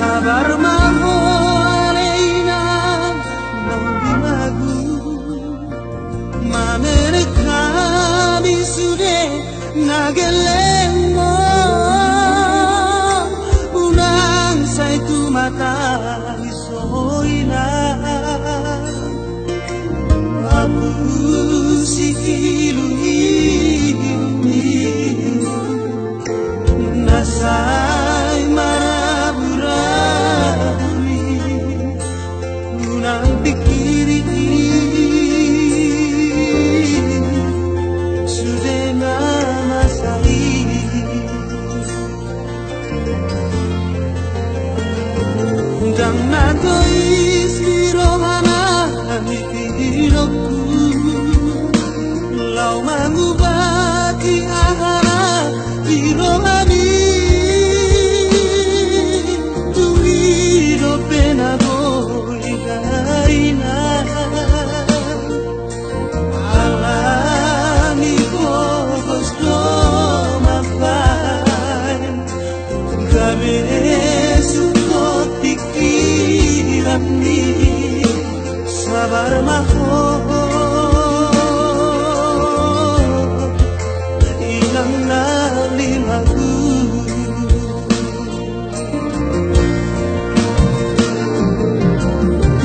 Sabar mahorena lagu mamere kami sude nagelemo unang say tumata isoina aku sikiluni nasay maraburabi unang pikiri sudah namasai dang natois lirohana mipirokku lau mangubati ahara irohani sabar mahal ilang nalimagu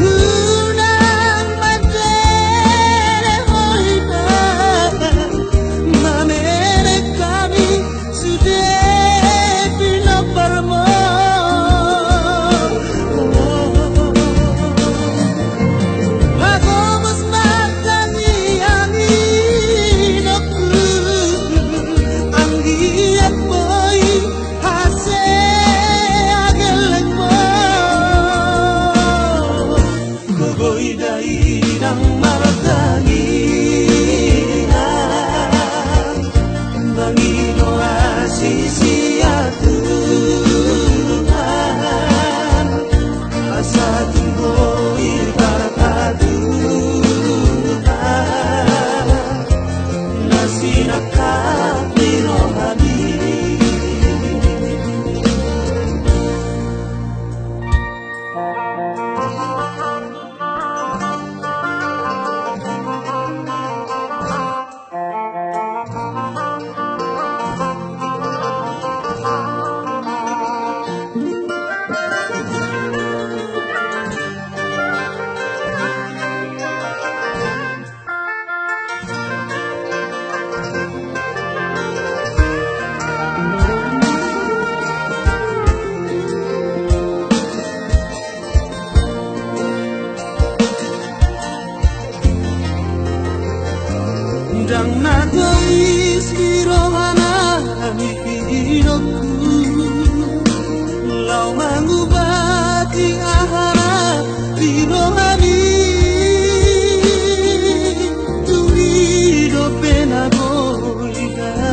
unang madere hoina mamere kami sudah pinaparmo dang natois lirohana mipirokku lau mangubati ahara lirohani tuido pena goigaina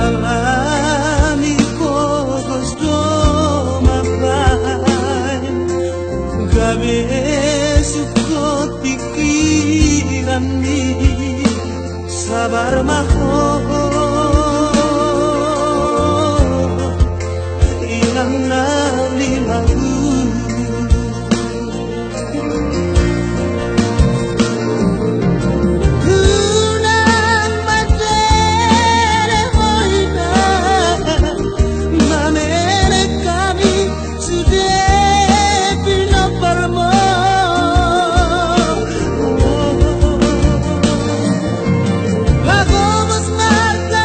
alami kogos do mapai gabe sabar mahal ilang nalimagu unang madere hoina mamere kami sudah pinaparmo Vamos marcar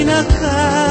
akan